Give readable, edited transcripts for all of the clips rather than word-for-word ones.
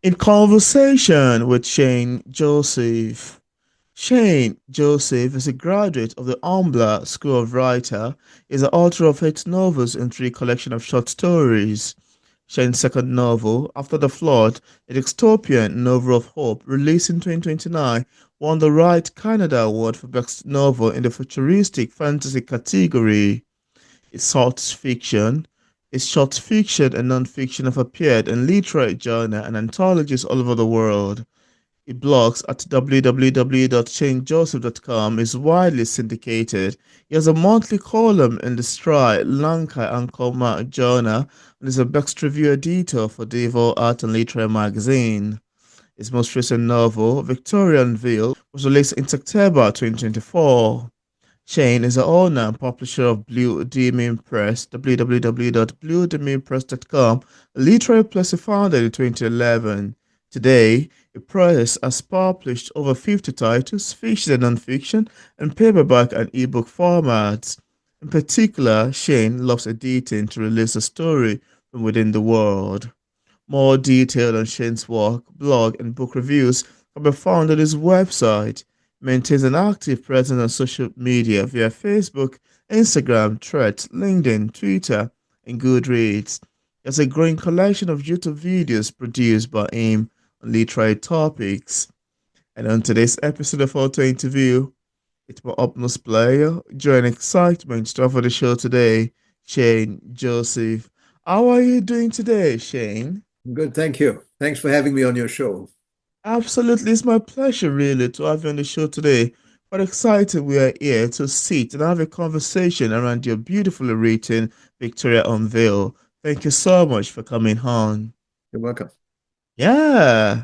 In conversation with Shane Joseph. Shane Joseph is a graduate of the Umbla School of Writer, is the author of 8 novels and 3 collection of short stories. Shane's second novel, After the Flood, a dystopian novel of hope, released in 2029, won the Wright Canada Award for Best Novel in the futuristic fantasy category. Its short fiction and non-fiction have appeared in literary journals and anthologies all over the world. It blogs at www.shanejoseph.com, is widely syndicated. He has a monthly column in the Stride, Lanka and Coma Journal and is a best review editor for Devo Art and Literary magazine. His most recent novel, Victorian Veil, was released in September 2024. Shane is the owner and publisher of Blue Demon Press, www.bluedemonpress.com, a literary press he founded in 2011. Today, the press has published over 50 titles, fiction and non-fiction, and paperback and ebook formats. In particular, Shane loves editing to release a story from within the world. More detail on Shane's work, blog, and book reviews can be found on his website. He maintains an active presence on social media via Facebook, Instagram, Threads, LinkedIn, Twitter, and Goodreads. He has a growing collection of YouTube videos produced by him on literary topics. And on today's episode of Auto Interview, it's my utmost pleasure, joy and excitement to offer the show today, Shane Joseph. How are you doing today, Shane? Good, thank you. Thanks for having me on your show. Absolutely, it's my pleasure really to have you on the show today. What excited we are here to sit and have a conversation around your beautifully written Victoria Unveil. Thank you so much for coming on. You're welcome. Yeah.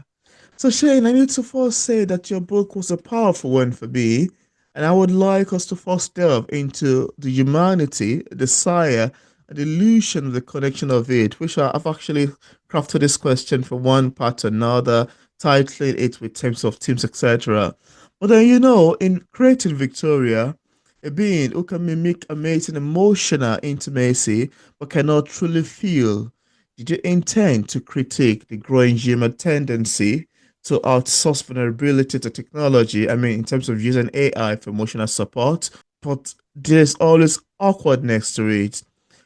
So, Shane, I need to first say that your book was a powerful one for me, and I would like us to first delve into the humanity, desire, and the illusion of the connection of it, which I've actually crafted this question from one part to another, titling it with terms of themes, etc. But then, in creating Victoria, a being who can mimic amazing emotional intimacy but cannot truly feel, did you intend to critique the growing human tendency to outsource vulnerability to technology? I mean, in terms of using AI for emotional support, but there's always awkwardness to it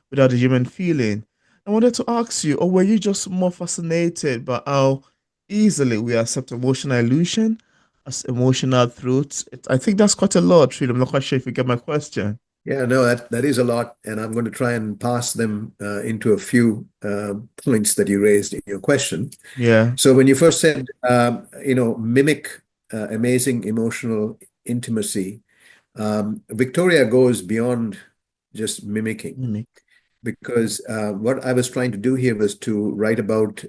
without the human feeling. I wanted to ask you, or were you just more fascinated by how easily we accept emotional illusion as emotional truths? I think that's quite a lot, really. I'm not quite sure if you get my question. Yeah, no, that is a lot, and I'm going to try and pass them into a few points that you raised in your question. Yeah. So when you first said, mimic amazing emotional intimacy, Victoria goes beyond just mimicking Mimic. because what I was trying to do here was to write about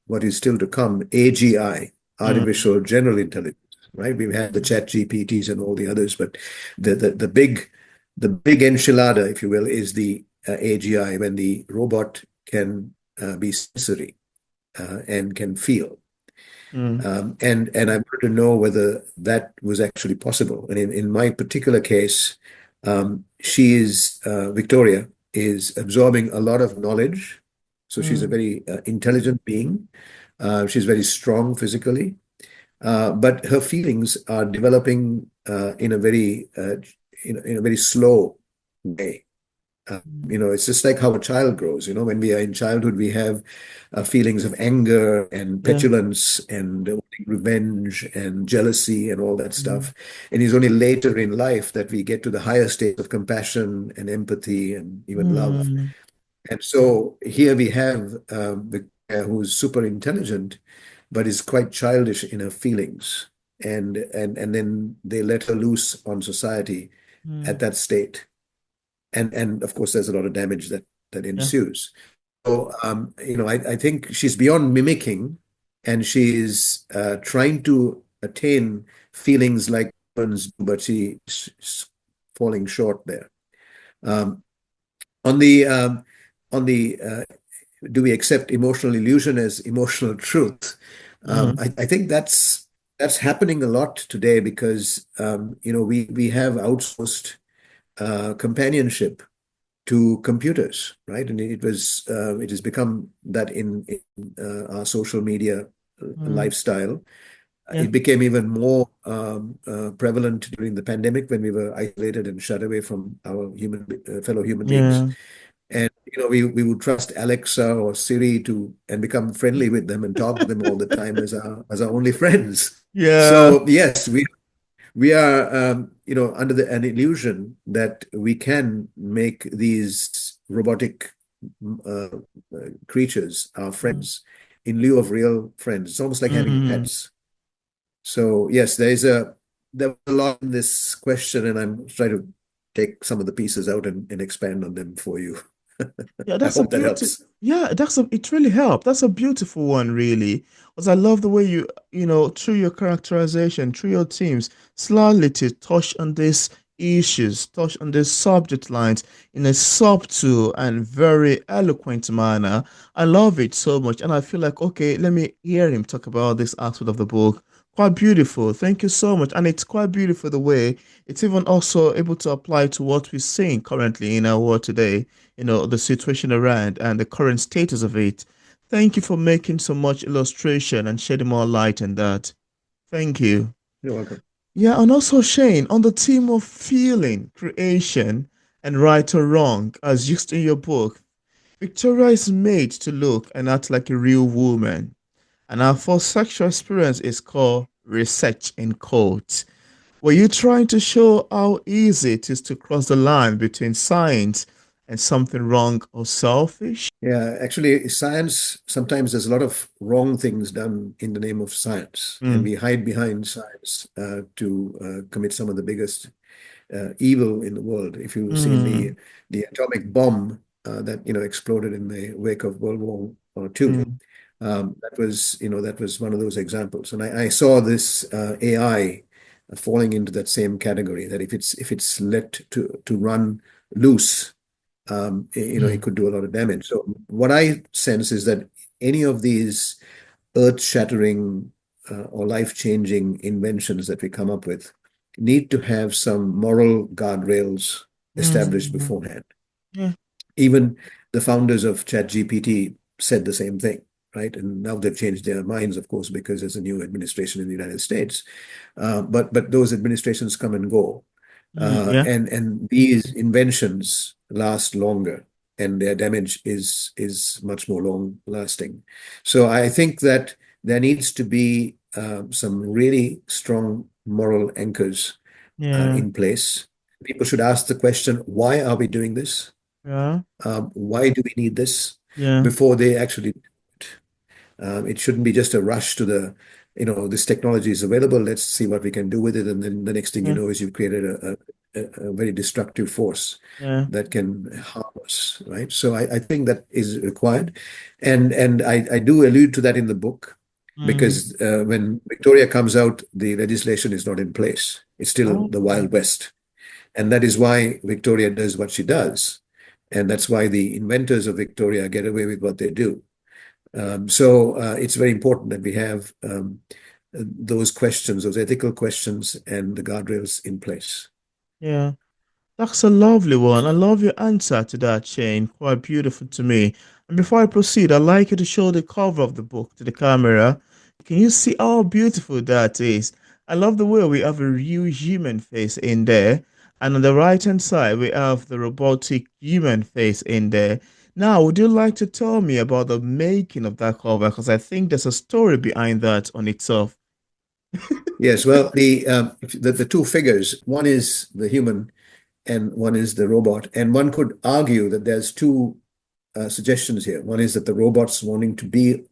what is still to come, AGI, Mm, artificial general intelligence, right? We've had the chat GPTs and all the others, but the big enchilada, if you will, is the AGI when the robot can be sensory and can feel. mm, And I wanted to know whether that was actually possible. And in my particular case, Victoria is absorbing a lot of knowledge. So she's a mm, very intelligent being. She's very strong physically, but her feelings are developing in a very slow way. It's just like how a child grows. When we are in childhood, we have feelings of anger and yeah. petulance and wanting revenge and jealousy and all that Mm, stuff. And it's only later in life that we get to the higher state of compassion and empathy and even love. mm, And so here we have Victoria, who's super intelligent, but is quite childish in her feelings. And then they let her loose on society at mm, that state, and of course there's a lot of damage that yeah. ensues. So I think she's beyond mimicking, and she's trying to attain feelings like humans do, but she's falling short there. Um, on the on the Do we accept emotional illusion as emotional truth? Mm, I think that's happening a lot today because we have outsourced companionship to computers, right? And it has become that in our social media Mm. lifestyle. Yeah. It became even more prevalent during the pandemic when we were isolated and shut away from our fellow human beings. Yeah. And we would trust Alexa or Siri to and become friendly with them and talk to them all the time as our only friends. Yeah. So yes, we are under an illusion that we can make these robotic uh, creatures our Mm. friends in lieu of real friends. It's almost like having Mm. pets. So yes, there was a lot in this question, and I'm trying to take some of the pieces out and expand on them for you. Yeah, I that's a hope that beauty. helps. Yeah, it really helped. That's a beautiful one, really. Because I love the way through your characterization, through your teams, slightly to touch on these issues, touch on these subject lines in a subtle and very eloquent manner. I love it so much. And I feel like, okay, let me hear him talk about this aspect of the book. Quite beautiful. Thank you so much. And it's quite beautiful the way it's even also able to apply to what we're seeing currently in our world today, the situation around and the current status of it. Thank you for making so much illustration and shedding more light on that. Thank you. You're welcome. Yeah, and also Shane, on the theme of feeling, creation, and right or wrong, as used in your book, Victoria is made to look and act like a real woman. And our first sexual experience is called research in quotes. Were you trying to show how easy it is to cross the line between science and something wrong or selfish? Yeah, actually, science, sometimes there's a lot of wrong things done in the name of science, and Mm, we hide behind science to commit some of the biggest evil in the world. If you've seen mm, the atomic bomb that exploded in the wake of World War II, mm, that was one of those examples. And I saw this AI falling into that same category. That if it's let to run loose, it mm, could do a lot of damage. So what I sense is that any of these earth-shattering or life-changing inventions that we come up with need to have some moral guardrails established mm. beforehand. Yeah, Even the founders of ChatGPT said the same thing, right? And now they've changed their minds, of course, because there's a new administration in the United States. But those administrations come and go, yeah, and these inventions last longer, and their damage is much more long lasting. So I think that there needs to be some really strong moral anchors yeah, in place. People should ask the question, why are we doing this? yeah, Why do we need this yeah, before they actually do it? It shouldn't be just a rush to this technology is available, let's see what we can do with it. And then the next thing you yeah, know is you've created a very destructive force yeah. that can harm us, right? So I think that is required. And I do allude to that in the book Mm. because when Victoria comes out, the legislation is not in place. It's still Oh, the Wild West. And that is why Victoria does what she does. And that's why the inventors of Victoria get away with what they do. So it's very important that we have those questions, those ethical questions, and the guardrails in place. yeah. That's a lovely one. I love your answer to that, Shane. Quite beautiful to me. And before I proceed, I'd like you to show the cover of the book to the camera. Can you see how beautiful that is? I love the way we have a real human face in there. And on the right-hand side, we have the robotic human face in there. Now, would you like to tell me about the making of that cover? Because I think there's a story behind that on itself. Yes, well, the two figures, one is the human and one is the robot, and one could argue that there's two suggestions here. One is that the robot's wanting to be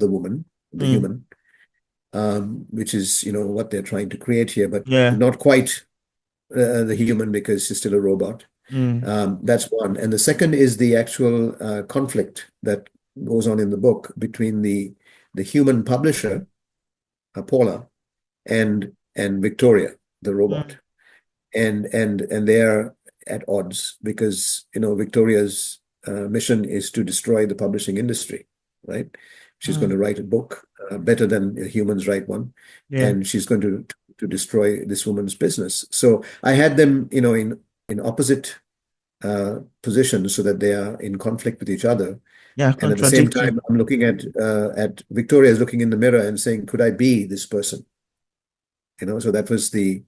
the woman, the Mm, human, which is what they're trying to create here, but yeah. not quite the human because she's still a robot. Mm, That's one. And the second is the actual conflict that goes on in the book between the human publisher, Paula, and Victoria, the robot. mm, And they're at odds because Victoria's mission is to destroy the publishing industry, right? She's going mm, to write a book better than humans write one, yeah. and she's going to destroy this woman's business. So I had them, in opposite positions so that they are in conflict with each other. Yeah, And at the same contradictory. time, I'm looking at Victoria is looking in the mirror and saying, "Could I be this person?" So that was the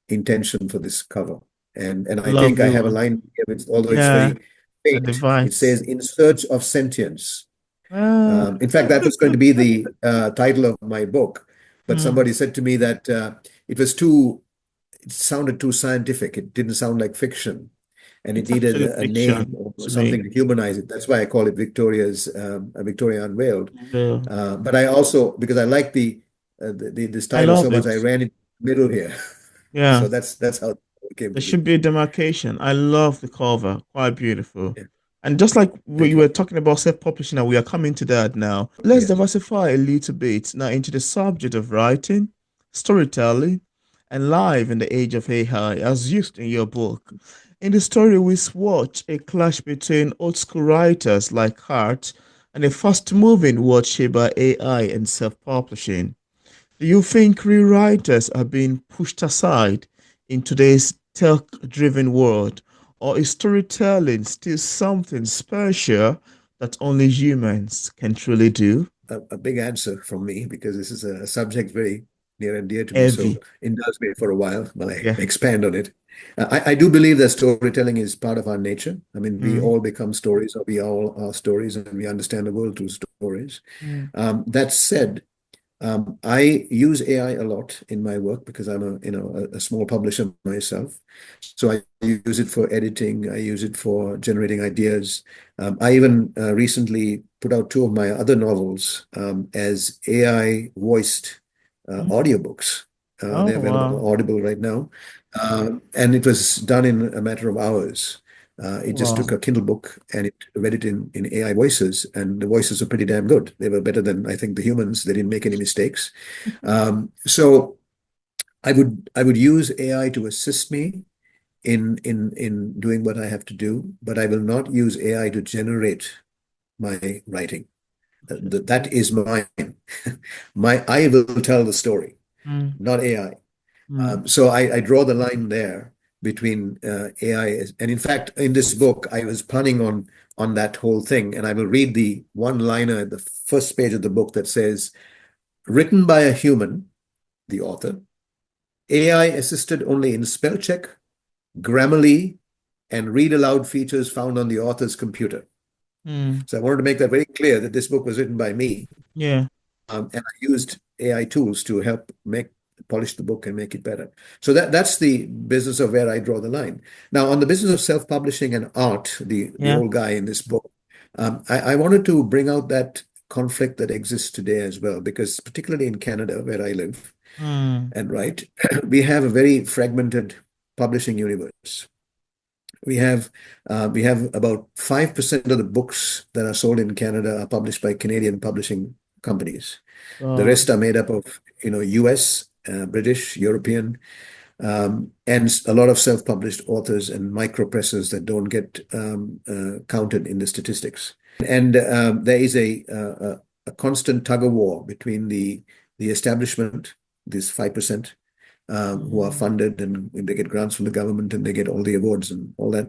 intention for this cover. And I think I Lovely have a one. line here, although it's Yeah, very a faint. It device. says, "In search of sentience." Ah, In fact, that was going to be the title of my book, but hmm. somebody said to me that it sounded too scientific. It didn't sound like fiction, and it It's needed actually a name fiction or to me. something to humanize it. That's why I call it Victoria Unveiled. The, But I also, because I like this I title so love much, it. I ran it middle here. Yeah. So that's how it came There to be. should be a demarcation. I love the cover. Quite beautiful. Yeah. And just like we Thank you you. were talking about self-publishing, now we are coming to that now. Let's Yes. diversify a little bit now into the subject of writing, storytelling, and life in the age of AI, as used in your book. In the story, we watch a clash between old school writers like Hart and a fast-moving world shaped by AI and self-publishing. Do you think rewriters are being pushed aside in today's tech-driven world, or is storytelling still something special that only humans can truly do? A big answer from me because this is a subject very near and dear to me. So Heavy. indulge me for a while while I Yeah. expand on it. I do believe that storytelling is part of our nature. I mean, we Mm, all become stories, or we all are stories, and we understand the world through stories. mm, That said, I use AI a lot in my work because I'm a small publisher myself. So I use it for editing. I use it for generating ideas. I even recently put out two of my other novels as AI voiced mm. audiobooks. Oh, They're available wow. on Audible right now. And it was done in a matter of hours. It just took Wow. a Kindle book and it read it in AI voices, and the voices are pretty damn good. They were better than I think the humans. They didn't make any mistakes. So I would use AI to assist me in doing what I have to do, but I will not use AI to generate my writing. That is mine. I will tell the story, Mm, not AI. mm. So I draw the line there between AI and in fact, in this book, I was planning on that whole thing, and I will read the one liner at the first page of the book that says, "Written by a human, the author, AI assisted only in spell check, Grammarly, and read aloud features found on the author's computer." Mm. So I wanted to make that very clear that this book was written by me. Yeah. And I used AI tools to help make polish the book and make it better. So that's the business of where I draw the line. Now, on the business of self-publishing and art, the Yeah. old guy in this book, I wanted to bring out that conflict that exists today as well, because particularly in Canada, where I live Mm, and write, we have a very fragmented publishing universe. We have about 5% of the books that are sold in Canada are published by Canadian publishing companies. The wow. rest are made up of, US, British, European, and a lot of self-published authors and micro presses that don't get counted in the statistics. And there is a constant tug of war between the establishment, this 5%, who are Mm, funded and they get grants from the government and they get all the awards and all that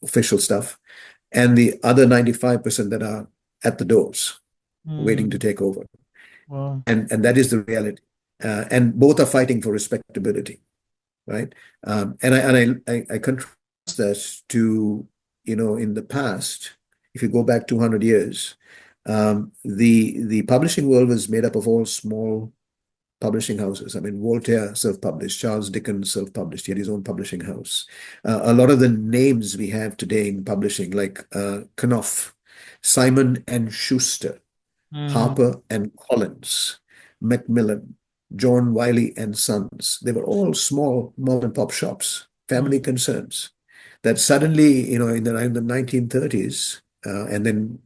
official stuff, and the other 95% that are at the doors waiting to mm, take over. wow. And that is the reality. And both are fighting for respectability, right? And I contrast this to, in the past, if you go back 200 years, the publishing world was made up of all small publishing houses. I mean, Voltaire self-published, Charles Dickens self-published. He had his own publishing house. A lot of the names we have today in publishing, like Knopf, Simon and Schuster, Mm, Harper and Collins, Macmillan, John Wiley and Sons. They were all small mom and pop shops, family mm, concerns that suddenly, in the 1930s, and then,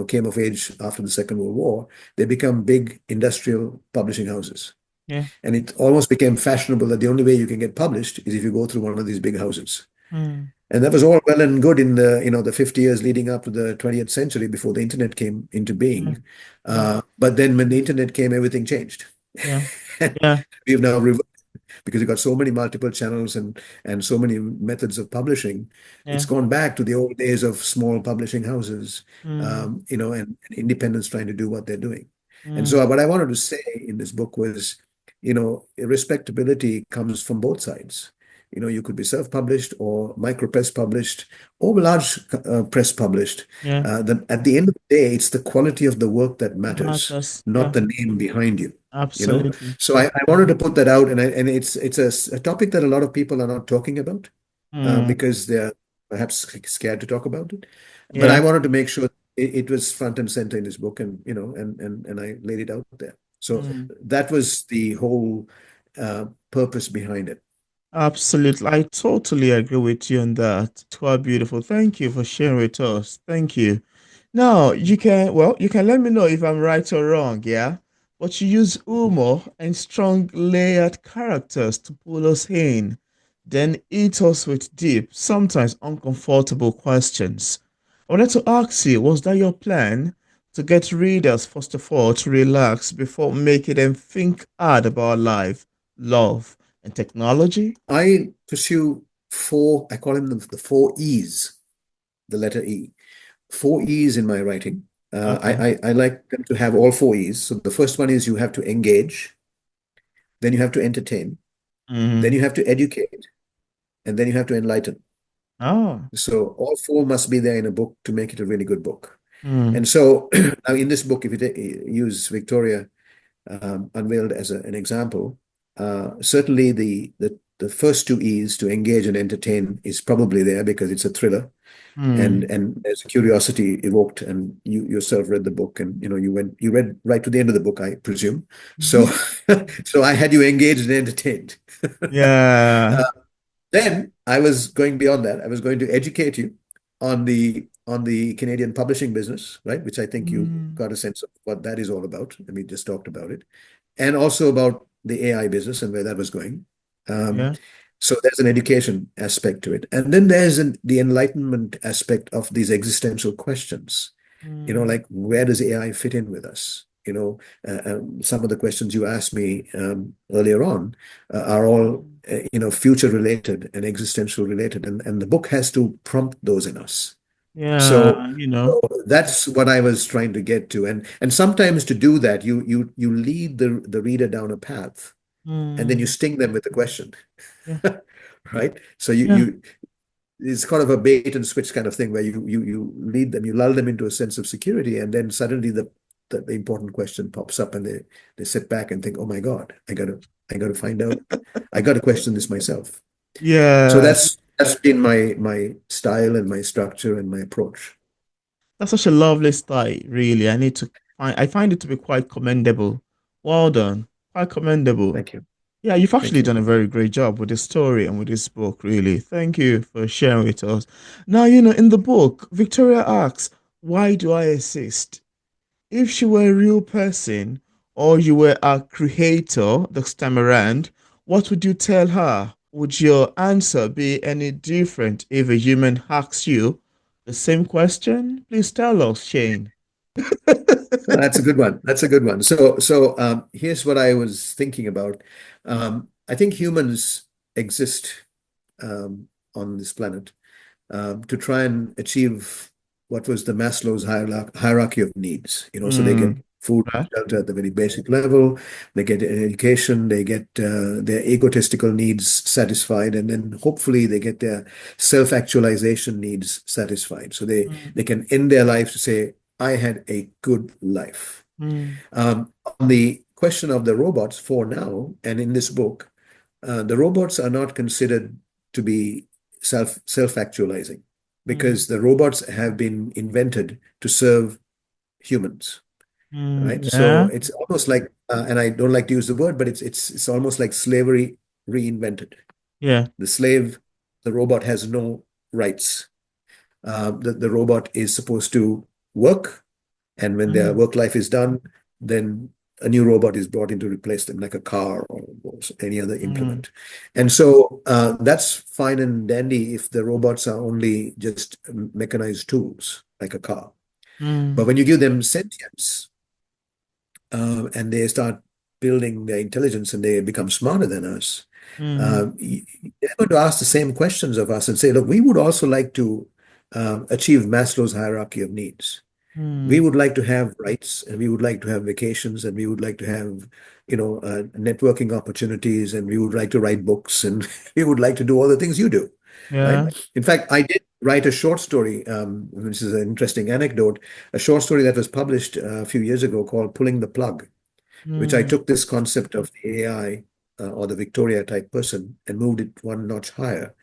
came of age after the Second World War, they become big industrial publishing houses. yeah. And it almost became fashionable that the only way you can get published is if you go through one of these big houses. Mm, And that was all well and good in the 50 years leading up to the 20th century before the internet came into mm, being. yeah. But then when the internet came, everything changed. Yeah. And Yeah. we've now reversed. because you've got so many multiple channels and so many methods of publishing. It's Yeah. gone back to the old days of small publishing houses, Mm, and independents trying to do what they're doing. And mm, so what I wanted to say in this book was, respectability comes from both sides. You could be self-published or micro-press published or large press published. yeah. At the end of the day, it's the quality of the work that That matters, matters. not Yeah. the name behind you. You know, Absolutely. so I wanted to put that out, and it's a topic that a lot of people are not talking about Mm, because they're perhaps scared to talk about it. But I yeah. wanted to make sure it was front and center in this book, and I laid it out there. So Mm. that was the whole purpose behind it. Absolutely. I totally agree with you on that. Quite beautiful. Thank you for sharing with us. Thank you. Now, you can let me know if I'm right or wrong, yeah? But you use humor and strong layered characters to pull us in, then eat us with deep, sometimes uncomfortable questions. I wanted to ask you, was that your plan to get readers, first of all, to relax before making them think hard about life, love, and technology? I pursue four, I call them the four E's, the letter E. Four E's in my writing. Okay. I like them to have all four E's. So the first one is you have to engage, then you have to entertain, then Mm-hmm. you have to educate, and then you have to enlighten. Oh. So all four must be there in a book to make it a really good book. Mm. And so now in this book, if you use Victoria unveiled as an example, certainly the first two E's, to engage and entertain, is probably there because it's a thriller, and Mm. and there's a curiosity evoked, and you yourself read the book, and you read right to the end of the book, I presume. So so I had you engaged and entertained. Yeah. Then I was going beyond that. I was going to educate you on the Canadian publishing business, right? Which I think you Mm. got a sense of what that is all about. And we just talked about it, and also about the AI business and where that was going. Um, Yeah. so there's an education aspect to it, and then there's the enlightenment aspect of these existential questions. Mm. Like, where does AI fit in with us? Some of the questions you asked me earlier on are all Mm. future related and existential related, and the book has to prompt those in us. So, Yeah, so that's what I was trying to get to, and sometimes to do that, you lead the reader down a path, and then you Mm. sting them with a question, Yeah. right? So you Yeah. you it's kind of a bait and switch kind of thing where you lead them, you lull them into a sense of security, and then suddenly the important question pops up, and they sit back and think, oh my God, I gotta find out, I gotta question this myself. So Yeah. that's been my style and my structure and my approach. That's such a lovely style, really. I find it to be quite commendable. Well done. Quite commendable. Thank you. Yeah, you've Thank actually you. done a very great job with this story and with this book, really. Thank you for sharing with us. Now, in the book, Victoria asks, why do I exist? If she were a real person or you were a creator this time around, what would you tell her? Would your answer be any different if a human asks you the same question? Please tell us, Shane. That's a good one. That's a good one. So here's what I was thinking about. I think humans exist on this planet to try and achieve what was the Maslow's hierarchy of needs. So they get Hmm. food, Right. shelter at the very basic level, they get an education, they get their egotistical needs satisfied, and then hopefully they get their self-actualization needs satisfied. So they can end their life to say, I had a good life. Mm, On the question of the robots, for now, and in this book, the robots are not considered to be self-actualizing mm, because the robots have been invented to serve humans, right? So yeah, it's almost like, and I don't like to use the word, but it's almost like slavery reinvented. yeah. The slave, the robot has no rights. The robot is supposed to work, and when their Mm, work life is done, then a new robot is brought in to replace them, like a car or any other mm, implement. And so that's fine and dandy if the robots are only just mechanized tools, like a car. But mm, when you give them sentience and they start building their intelligence and they become smarter than us, Mm, they're going to ask the same questions of us and say, look, we would also like to achieve Maslow's hierarchy of needs. We mm, would like to have rights and we would like to have vacations and we would like to have, networking opportunities and we would like to write books and we would like to do all the things you do, right? yeah. In fact, I did write a short story, which is an interesting anecdote, a short story that was published a few years ago called Pulling the Plug, which I Mm, took this concept of the AI or the Victoria type person and moved it one notch higher.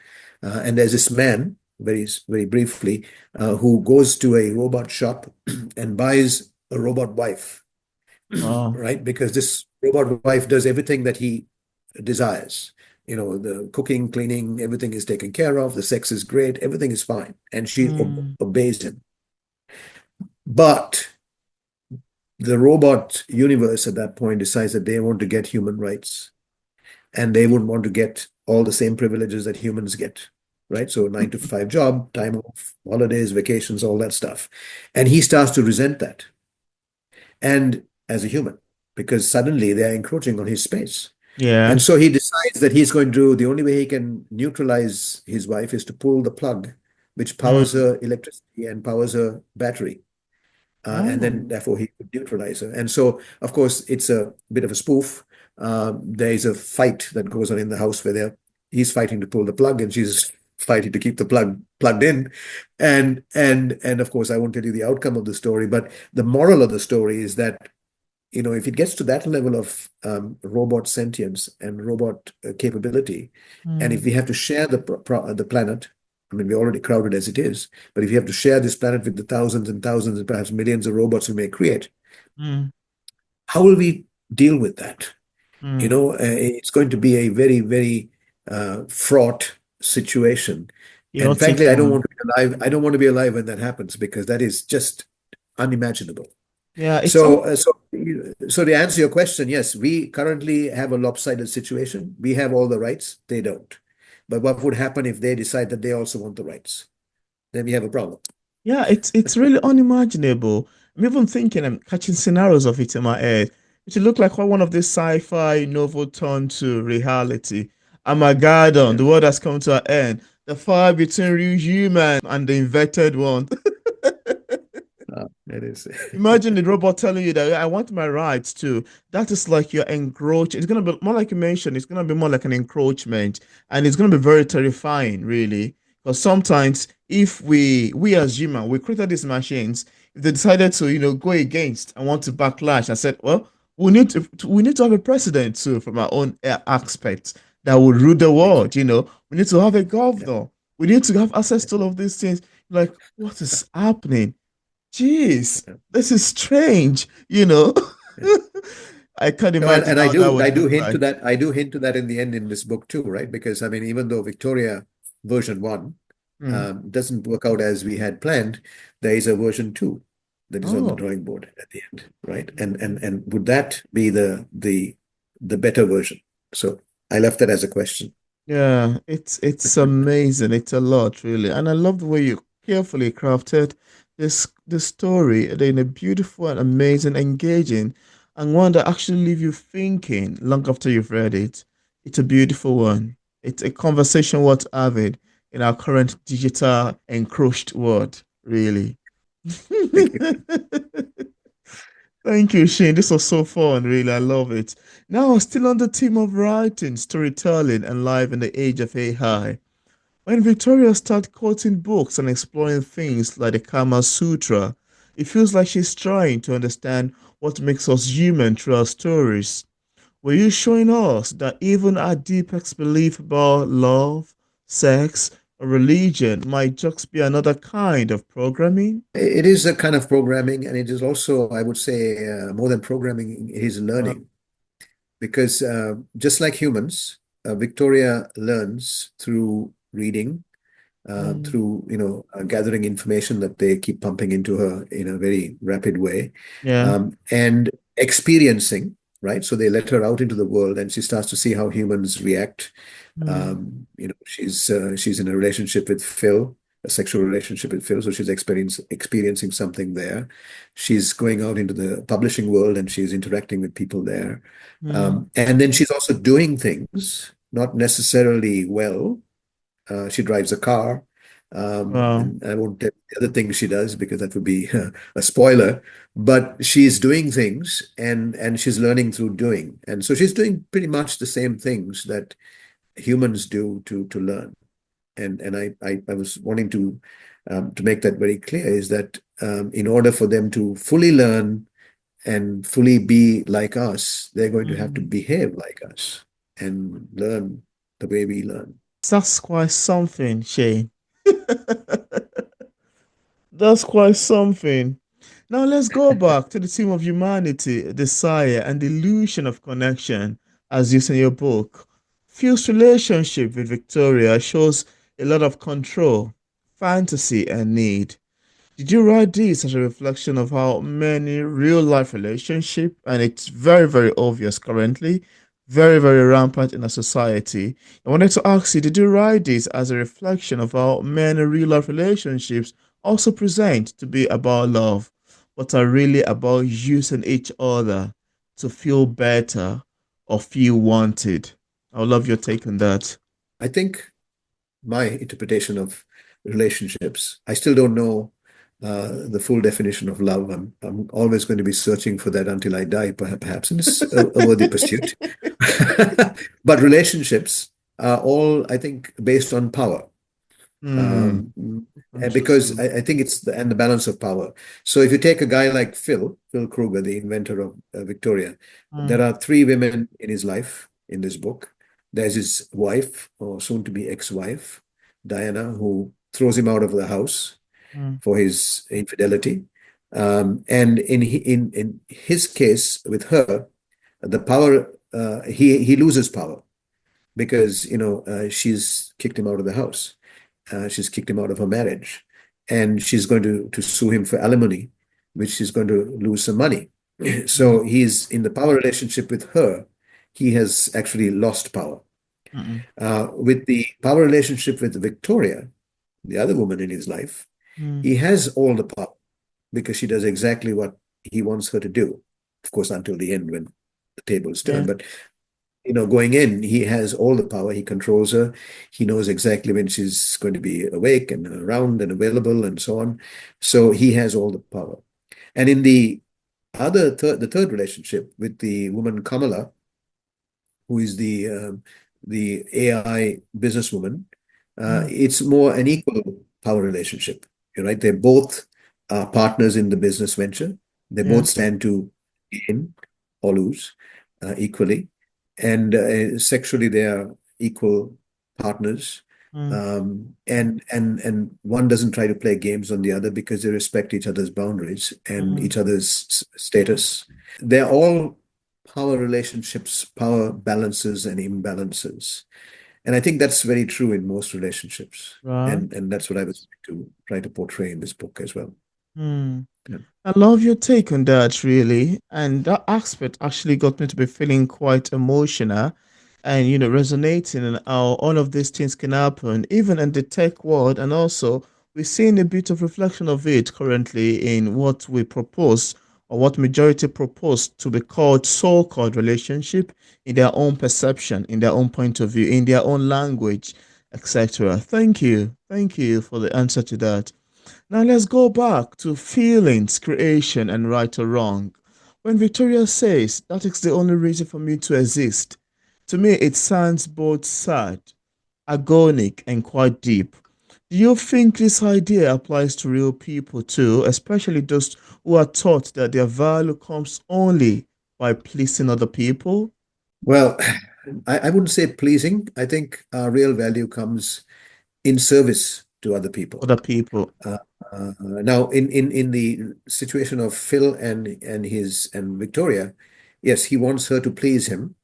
And there's this man, very briefly, who goes to a robot shop and buys a robot wife, wow. right? Because this robot wife does everything that he desires. The cooking, cleaning, everything is taken care of. The sex is great. Everything is fine. And she Mm, obeys him. But the robot universe at that point decides that they want to get human rights and they would want to get all the same privileges that humans get, right? So 9 to 5 job, time off, holidays, vacations, all that stuff. And he starts to resent that. And as a human, because suddenly they're encroaching on his space. yeah. And so he decides that he's going to, the only way he can neutralize his wife is to pull the plug, which powers Mm, her electricity and powers her battery. And oh. then therefore he could neutralize her. And so, of course, it's a bit of a spoof. There is a fight that goes on in the house where he's fighting to pull the plug and she's fighting to keep the plug plugged in. And of course, I won't tell you the outcome of the story, but the moral of the story is that if it gets to that level of robot sentience and robot capability, and if Mm, we have to share the planet, I mean, we're already crowded as it is, but if you have to share this planet with the thousands and thousands and perhaps millions of robots we may create, mm, how will we deal with that? mm. It's going to be a very, very fraught situation. And Chaotic frankly, I don't one. want to be alive. I don't want to be alive when that happens because that is just unimaginable. Yeah, it's So, so to answer your question, yes, we currently have a lopsided situation. We have all the rights, they don't. But what would happen if they decide that they also want the rights? Then we have a problem. yeah, it's really unimaginable. I'm even thinking I'm catching scenarios of it in my head. It should look like one of these sci-fi novel turned to reality. Armageddon, Yeah, the world has come to an end. The fight between real human and the inverted one. it is. Imagine the robot telling you that I want my rights too. That is like you're encroaching. It's gonna be more like you mentioned, it's gonna be more like an encroachment, and it's gonna be very terrifying, really. Because sometimes if we as human, we created these machines, if they decided to, go against and want to backlash, I said, well, we need to have a president too from our own aspect that will rule the world, Exactly. We need to have a Yeah. governor. We need to have access to all of these things. Like, what is happening? Jeez, Yeah. this is strange. Yeah. I can't No, and, imagine and I how that do would I do look hint to like. that. I do hint to that in the end in this book too, right? Because I mean, even though Victoria version 1 Hmm. doesn't work out as we had planned, there is a version 2 that is on the Oh, drawing board at the end, right? And would that be the better version? So I left that as a question. yeah, it's amazing. It's a lot, really, and I love the way you carefully crafted this story in a beautiful and amazing, engaging, and one that actually leave you thinking long after you've read it. It's a beautiful one. It's a conversation worth having in our current digital encroached world, really. Thank you. Thank you, Shane. This was so fun, really. I love it. Now, still on the theme of writing, storytelling, and life in the age of AI. When Victoria started quoting books and exploring things like the Kama Sutra, it feels like she's trying to understand what makes us human through our stories. Were you showing us that even our deepest belief about love, sex, or religion might just be another kind of programming? It is a kind of programming, and it is also, I would say, more than programming, it is Wow. learning. Because just like humans, Victoria learns through reading, Mm, through gathering information that they keep pumping into her in a very rapid way, yeah. and experiencing. Right, so they let her out into the world, and she starts to see how humans react. Mm, She's in a relationship with Phil, a sexual relationship with Phil, so she's experiencing something there. She's going out into the publishing world and she's interacting with people there. Mm. And then she's also doing things, not necessarily well. She drives a car. Wow. And I won't tell the other things she does because that would be a spoiler. But she's doing things and she's learning through doing. And so she's doing pretty much the same things that humans do to learn. And I was wanting to make that very clear is that in order for them to fully learn and fully be like us, they're going to have to Mm. behave like us and learn the way we learn. That's quite something, Shane. That's quite something. Now let's go back to the theme of humanity, desire, and the illusion of connection, as used in your book. Phil's relationship with Victoria shows a lot of control, fantasy, and need. Did you write this as a reflection of how many real life relationship, and it's very, very obvious currently, very, very rampant in our society. I wanted to ask you, did you write this as a reflection of how many real life relationships also present to be about love, but are really about using each other to feel better or feel wanted? I would love your take on that. I think my interpretation of relationships, I still don't know the full definition of love. I'm always going to be searching for that until I die, perhaps, and it's a worthy pursuit. But relationships are all, I think, based on power. Hmm, Um, and because interesting. I think it's the balance of power. So if you take a guy like Phil Kruger, the inventor of Victoria, Hmm, there are three women in his life in this book. There's his wife, or soon to be ex-wife, Diana, who throws him out of the house hmm, for his infidelity. And in his case with her, the power he loses power because she's kicked him out of the house. She's kicked him out of her marriage, and she's going to sue him for alimony, which she's going to lose some money. hmm, So he's in the power relationship with her. He has actually lost power. hmm, With the power relationship with Victoria, the other woman in his life, hmm. he has all the power because she does exactly what he wants her to do. Of course, until the end when the tables turn. Yeah. But going in, he has all the power. He controls her. He knows exactly when she's going to be awake and around and available and so on. So he has all the power. And in the third relationship with the woman Kamala, who is the AI businesswoman, Hmm, it's more an equal power relationship. Right? They're both partners in the business venture. They yeah. both stand to gain or lose equally, and sexually they are equal partners. Hmm, And one doesn't try to play games on the other because they respect each other's boundaries and hmm. each other's status. They're all power relationships, power balances and imbalances. And I think that's very true in most relationships. Right. And that's what I was trying to portray in this book as well. Hmm. Yeah. I love your take on that, really. And that aspect actually got me to be feeling quite emotional and, resonating and how all of these things can happen, even in the tech world. And also, we're seeing a bit of reflection of it currently in what we propose or what majority propose to be called so-called relationship in their own perception, in their own point of view, in their own language, etc. Thank you. Thank you for the answer to that. Now let's go back to feelings, creation, and right or wrong. When Victoria says that is the only reason for me to exist, to me it sounds both sad, agonic, and quite deep. Do you think this idea applies to real people too, especially those who are taught that their value comes only by pleasing other people, Well, I wouldn't say pleasing. I think our real value comes in service to other people. other people? Uh, Now, in the situation of Phil and Victoria, yes, he wants her to please him,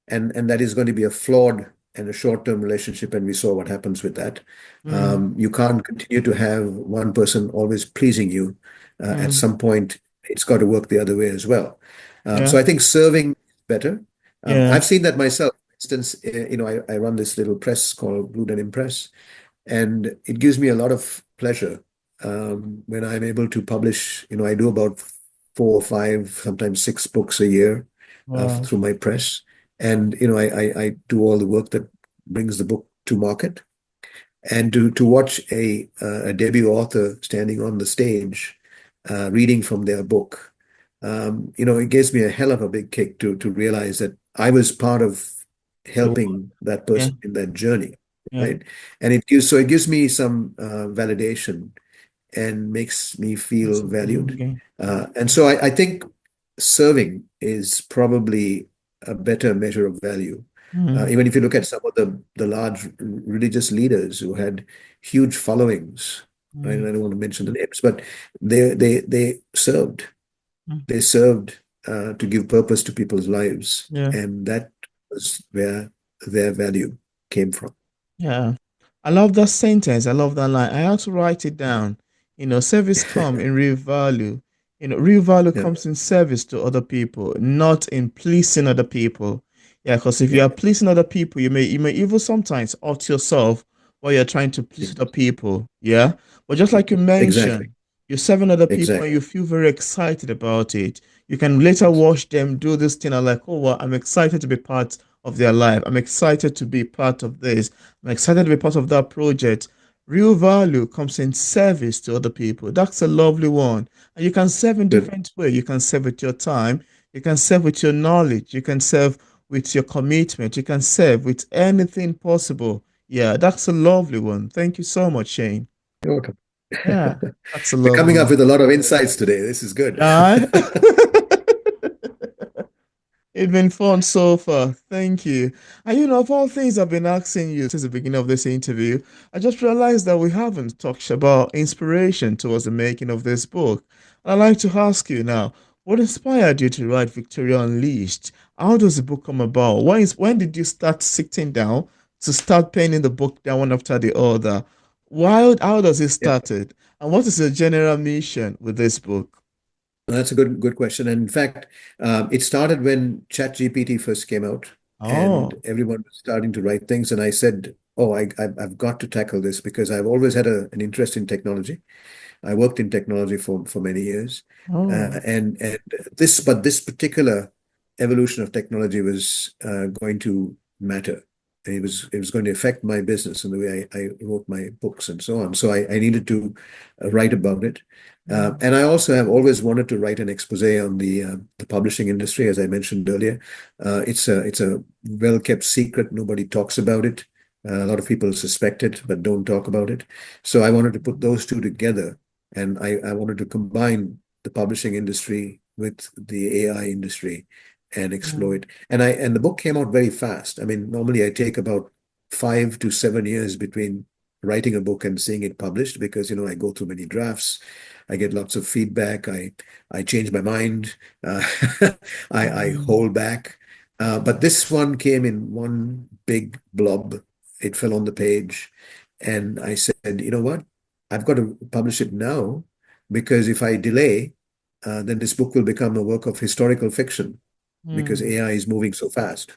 and that is going to be a flawed and a short-term relationship, and we saw what happens with that. Mm, You can't continue to have one person always pleasing you. At mm, some point, it's got to work the other way as well. yeah, So I think serving is better. yeah, I've seen that myself. For instance, I run this little press called Blue Denim Press, And it gives me a lot of pleasure when I'm able to publish. I do about four or five, sometimes six books a year Wow. through my press. And, I do all the work that brings the book to market. And to watch a debut author standing on the stage reading from their book, it gives me a hell of a big kick to realize that I was part of The helping that yeah, person in that journey, yeah. right? And it gives me some validation and makes me That's feel valued. okay. And so I think serving is probably a better measure of value. Mm, Even if you look at some of the large religious leaders who had huge followings, right? And mm, I don't want to mention the names, but they served. mm. They served to give purpose to people's lives, Yeah. and that was where their value came from. Yeah. I love that sentence. I love that line. I had to write it down. Service come in real value. Real value Yeah, comes in service to other people, not in pleasing other people. Yeah, because if you yeah, are pleasing other people, you may even sometimes hurt yourself while you're trying to please other people. Yeah. But just like you exactly, mentioned, you're serving other people and exactly. you feel very excited about it. You can later watch them do this thing and like, oh well, I'm excited to be part of their life. I'm excited to be part of this. I'm excited to be part of that project. Real value comes in service to other people. That's a lovely one. And you can serve in Good. different ways. You can serve with your time. You can serve with your knowledge. You can serve with your commitment. You can serve with anything possible. Yeah, that's a lovely one. Thank you so much, Shane. You're welcome. Yeah, that's a We're lovely coming up one. with a lot of insights today. This is good. Yeah. It's been fun so far. Thank you. And of all things I've been asking you since the beginning of this interview, I just realized that we haven't talked about inspiration towards the making of this book. I'd like to ask you now, what inspired you to write Victoria Unleashed? How does the book come about? When did you start sitting down to start penning the book down one after the other? How does it Yeah, started? And what is your general mission with this book? that's a good question. And in fact, it started when ChatGPT first came out, and Oh, everyone was starting to write things. And I said, "Oh, I've got to tackle this because I've always had an interest in technology. I worked in technology for many years, oh, and this particular evolution of technology was going to matter. And it was going to affect my business and the way I wrote my books and so on. So I needed to write about it. mm, And I also have always wanted to write an expose on the publishing industry, as I mentioned earlier. It's a well-kept secret. Nobody talks about it. A lot of people suspect it, but don't talk about it. So I wanted to put those two together, and I wanted to combine the publishing industry with the AI industry and explore mm, it. And the book came out very fast. I mean, normally I take about 5 to 7 years between writing a book and seeing it published because I go through many drafts. I get lots of feedback. I change my mind. Uh, I mm. hold back. But this one came in one big blob. It fell on the page, and I said, you know what? I've got to publish it now because if I delay, then this book will become a work of historical fiction because Mm, AI is moving so fast,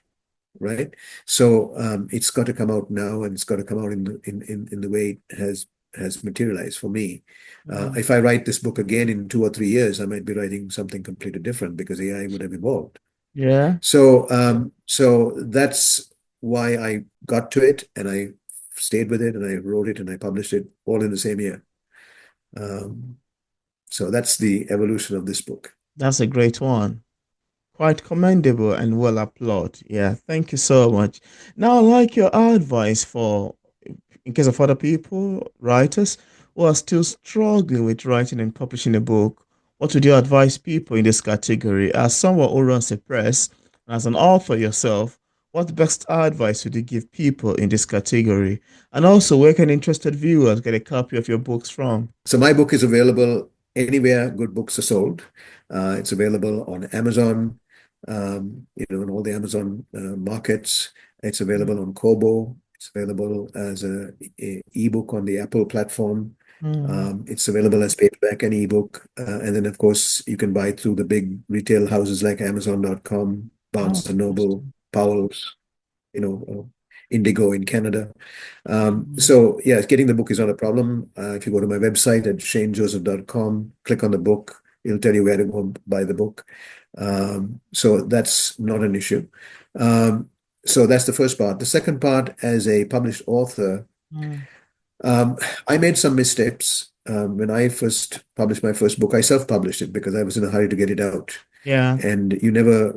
right? So it's got to come out now, and it's got to come out in the way it has materialized for me. mm. If I write this book again in 2 or 3 years, I might be writing something completely different because AI would have evolved. Yeah, So that's why I got to it, and I stayed with it, and I wrote it, and I published it all in the same year. Um, so that's the evolution of this book. that's a great one. Quite commendable and well applaud. Yeah, thank you so much. Now, I like your advice for, in case of other people, writers who are still struggling with writing and publishing a book, what would you advise people in this category? As someone who runs a press, and as an author yourself, what best advice would you give people in this category? And also, where can interested viewers get a copy of your books from? So my book is available anywhere good books are sold. It's available on Amazon, in all the Amazon markets. It's available on Kobo. It's available as a ebook on the Apple platform. Mm, It's available as paperback and ebook. And then, of course, you can buy through the big retail houses like Amazon.com, oh, Barnes& and Noble, interesting. Powell's, you know. Indigo in Canada. Mm. So yeah, getting the book is not a problem. If you go to my website at shanejoseph.com, click on the book, it'll tell you where to go and buy the book. So that's not an issue. Um, so that's the first part. The second part, as a published author, Mm. um, I made some missteps. When I first published my first book, I self-published it because I was in a hurry to get it out. Yeah, And you never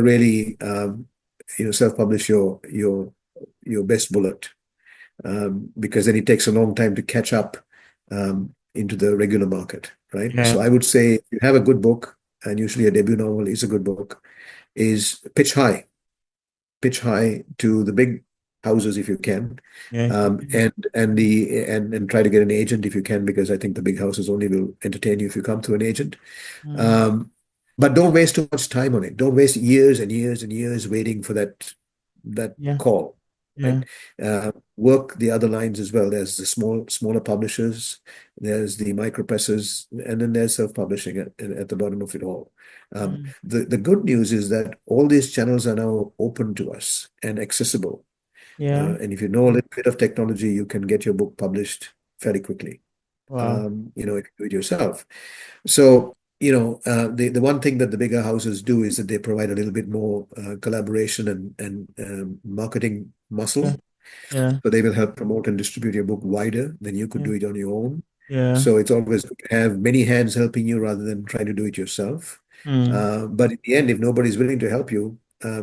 really self-publish your best bullet, because then it takes a long time to catch up into the regular market, right? yeah, So I would say if you have a good book, and usually a debut novel is a good book, is pitch high to the big houses if you can, yeah, if you can. and try to get an agent if you can, because I think the big houses only will entertain you if you come through an agent. Mm. Um, but don't waste too much time on it. Don't waste years and years and years waiting for that Yeah, call, yeah, right? Work the other lines as well. There's the smaller publishers, there's the micro presses, and then there's self-publishing at the bottom of it all. mm. The good news is that all these channels are now open to us and accessible. Yeah. And if you know a little bit of technology, you can get your book published fairly quickly. Wow. If you do it yourself. So, the one thing that the bigger houses do is that they provide a little bit more collaboration and marketing Yeah, muscle. yeah, So they will help promote and distribute your book wider than you could yeah, do it on your own. yeah. So it's always good to have many hands helping you rather than trying to do it yourself. Mm. But in the end, if nobody's willing to help you,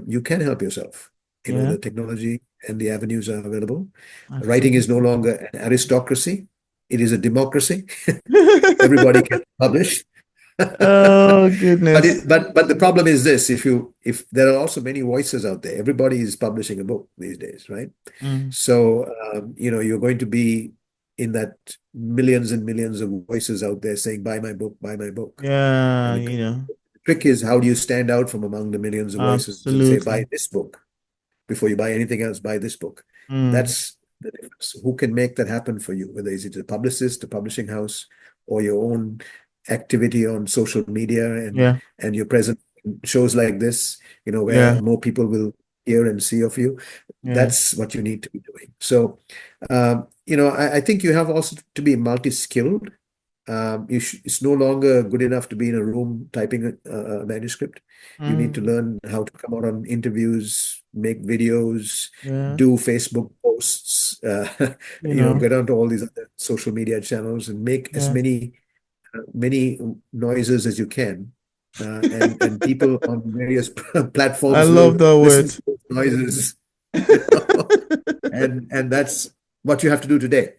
you can help yourself. Yeah, The technology and the avenues are available. Writing is no absolutely. longer an aristocracy, it is a democracy. Everybody can publish. Oh But goodness. the problem is this: if there are also many voices out there, everybody is publishing a book these days, right? Mm. So you're going to be in that millions and millions of voices out there saying, buy my book." Yeah, And the trick is, how do you stand out from among the millions of voices and say, "Buy absolutely. this book"? Before you buy anything else, buy this book. Mm. That's the difference. Who can make that happen for you? Whether it's a publicist, a publishing house, or your own activity on social media Yeah, and your presence in shows like this, yeah, where more people will hear and see of you. yeah. That's what you need to be doing. So, I think you have also to be multi-skilled. It's no longer good enough to be in a room typing a manuscript. You need to Mm. learn how to come out on interviews, make videos, Yeah, do Facebook posts, you know. get onto all these other social media channels and make as Yeah. many noises as you can. And people on various I platforms love will that listen word. to those noises, you know, and that's what you have to do today.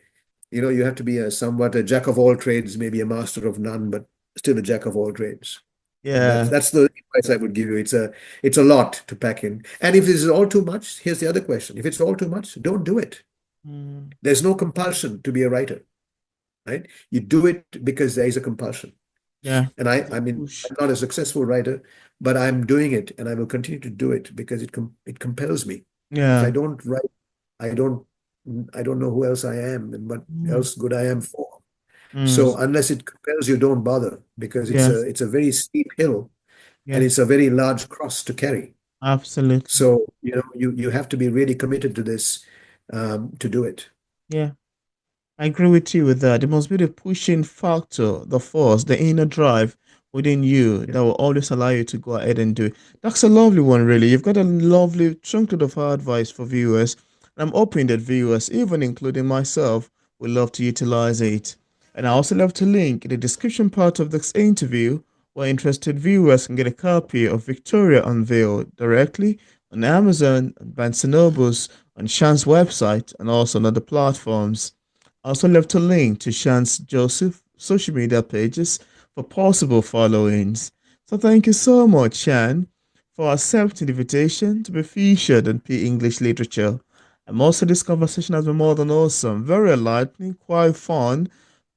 You have to be somewhat a jack of all trades, maybe a master of none, but still a jack of all trades. And that's Yeah. that's the advice I would give you. It's a lot to pack in. And if this is all too much, here's the other question. If it's all too much, don't do it. Mm. There's no compulsion to be a writer, right? You do it because there is a compulsion. Yeah. And I, It's a I mean, push. I'm not a successful writer, but I'm doing it, and I will continue to do it because it compels me. If I Yeah. don't write, I don't I don't know who else I am and what Mm. else good I am for. Mm. So unless it compels you, don't bother, because it's Yeah. a very steep hill and Yeah. it's a very large cross to carry. Absolutely. So you have to be really committed to this, to do it. Yeah. I agree with you with that. There must be the pushing factor, the force, the inner drive within you Yeah. that will always allow you to go ahead and do it. That's a lovely one, really. You've got a lovely chunk of advice for viewers. I'm hoping that viewers, even including myself, will love to utilize it. And I also love to link in the description part of this interview where interested viewers can get a copy of Victoria Unveiled directly on Amazon, Barnes& and Nobles, on Shan's website, and also on other platforms. I also left a link to Chance Joseph social media pages for possible followings. So thank you so much, Shan, for accepting the invitation to be featured in P English Literature. And also this conversation has been more than awesome, very enlightening, quite fun,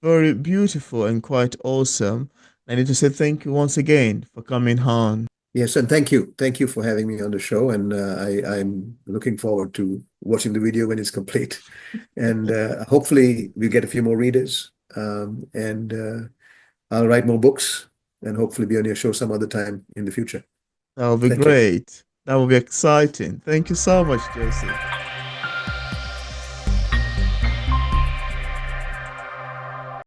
very beautiful, and quite awesome. I need to say thank you once again for coming on. Yes, and thank you for having me on the show, and I'm looking forward to watching the video when it's complete, and hopefully we get a few more readers, and I'll write more books, and hopefully be on your show some other time in the future. That will be Thank you. great. That will be exciting. Thank you so much, Joseph.